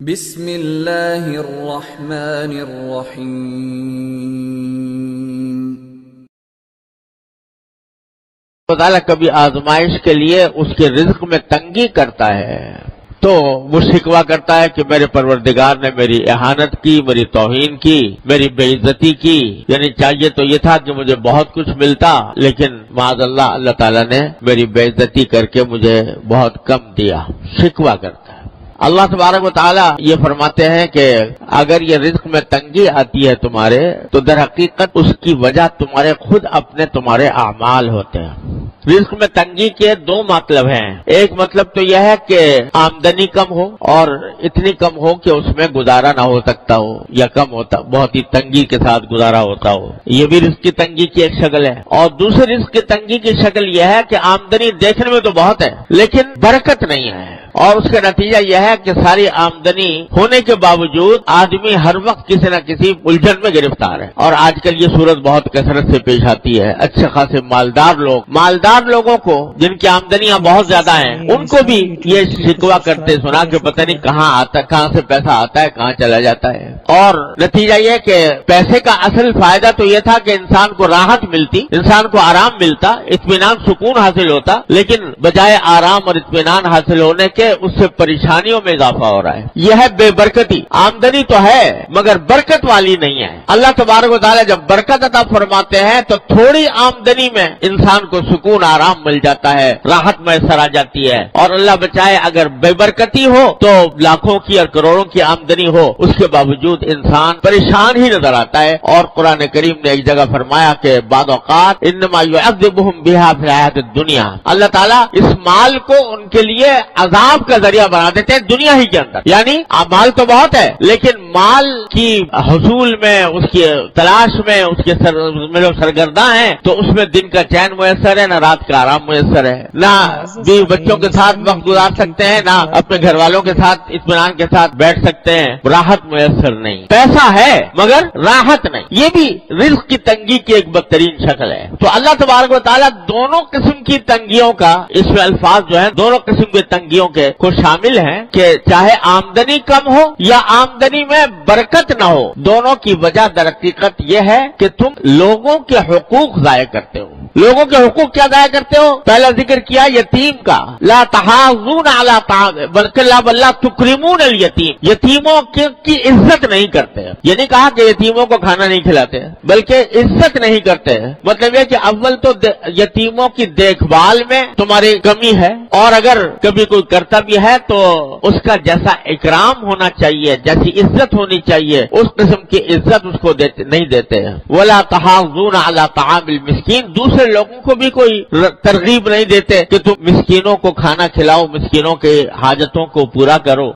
بسم اللہ الرحمن الرحیم۔ اللہ تعالیٰ کبھی آزمائش کے لیے اس کے رزق میں تنگی کرتا ہے تو وہ شکوہ کرتا ہے کہ میرے پروردگار نے میری اہانت کی، میری توہین کی، میری بے عزتی کی، یعنی چاہیے تو یہ تھا کہ مجھے بہت کچھ ملتا، لیکن معاذ اللہ تعالیٰ نے میری بے عزتی کر کے مجھے بہت کم دیا، شکوہ کرتا ہے۔ اللہ تبارک و تعالیٰ یہ فرماتے ہیں کہ اگر یہ رزق میں تنگی آتی ہے تمہارے تو در حقیقت اس کی وجہ تمہارے اعمال ہوتے ہیں۔ رزق میں تنگی کے دو مطلب ہیں، ایک مطلب تو یہ ہے کہ آمدنی کم ہو اور اتنی کم ہو کہ اس میں گزارا نہ ہو سکتا ہو یا کم ہوتا، بہت ہی تنگی کے ساتھ گزارا ہوتا ہو، یہ بھی رزق کی تنگی کی ایک شکل ہے۔ اور دوسری رزق کی تنگی کی شکل یہ ہے کہ آمدنی دیکھنے میں تو بہت ہے لیکن برکت نہیں ہے، اور اس کا نتیجہ یہ ہے کہ ساری آمدنی ہونے کے باوجود آدمی ہر وقت کسی نہ کسی الجھن میں گرفتار ہے۔ اور آج کل یہ صورت بہت کثرت سے پیش آتی ہے، اچھے خاصے مالدار لوگوں کو جن کی آمدنیاں بہت زیادہ ہیں ان کو بھی یہ شکوہ کرتے سنا کہ پتہ نہیں کہاں سے پیسہ آتا ہے کہاں چلا جاتا ہے۔ اور نتیجہ یہ کہ پیسے کا اصل فائدہ تو یہ تھا کہ انسان کو راحت ملتی، انسان کو آرام ملتا، اطمینان سکون حاصل ہوتا، لیکن بجائے آرام اور اطمینان حاصل ہونے کے اس سے پریشانیوں میں اضافہ ہو رہا ہے۔ یہ ہے بے برکتی، آمدنی تو ہے مگر برکت والی نہیں ہے۔ اللہ تبارک و تعالیٰ جب برکت عطا فرماتے ہیں تو تھوڑی آمدنی میں انسان کو سکون آرام مل جاتا ہے، راحت میسر آ جاتی ہے۔ اور اللہ بچائے اگر بے برکتی ہو تو لاکھوں کی اور کروڑوں کی آمدنی ہو، اس کے باوجود انسان پریشان ہی نظر آتا ہے۔ اور قرآن کریم نے ایک جگہ فرمایا کہ بعض اوقات انما یعذبہم بہا فی الحیاۃ الدنیا، اللہ تعالیٰ اس مال کو ان کے لیے عذاب کا ذریعہ بنا دیتے ہیں دنیا ہی کے اندر، یعنی مال تو بہت ہے لیکن مال کی حصول میں، اس کی تلاش میں، اس کے سرگرداں ہیں تو اس میں دن کا چین میسر ہے، نہ رات کا آرام میسر ہے، نہ بیوی بچوں کے ساتھ وقت گزار سکتے ہیں، نہ اپنے گھر والوں کے ساتھ اطمینان کے ساتھ بیٹھ سکتے ہیں، راحت میسر نہیں، پیسہ ہے مگر راحت نہیں۔ یہ بھی رزق کی تنگی کی ایک بدترین شکل ہے۔ تو اللہ تبارک و تعالیٰ دونوں قسم کی تنگیوں کا، اس میں الفاظ جو ہیں دونوں قسم کی تنگیوں کے کو شامل ہیں کہ چاہے آمدنی کم ہو یا آمدنی میں برکت نہ ہو، دونوں کی وجہ در حقیقت یہ ہے کہ تم لوگوں کے حقوق ضائع کرتے ہو۔ لوگوں کے حقوق کیا ضائع کرتے ہو؟ پہلا ذکر کیا یتیم کا، لا تحاضون علی طعام بلکہ لا تکرمون الیتیم، یتیموں کی عزت نہیں کرتے۔ یہ نہیں کہا کہ یتیموں کو کھانا نہیں کھلاتے بلکہ عزت نہیں کرتے۔ مطلب یہ کہ اول تو یتیموں کی دیکھ بھال میں تمہاری کمی ہے، اور اگر کبھی کوئی کرتا بھی ہے تو اس کا جیسا اکرام ہونا چاہیے، جیسی عزت ہونی چاہیے، اس قسم کی عزت اس کو نہیں دیتے ہیں۔ ولا تحاضون علی طعام المسکین، دوسرے لوگوں کو بھی کوئی ترغیب نہیں دیتے کہ تم مسکینوں کو کھانا کھلاؤ، مسکینوں کے حاجتوں کو پورا کرو۔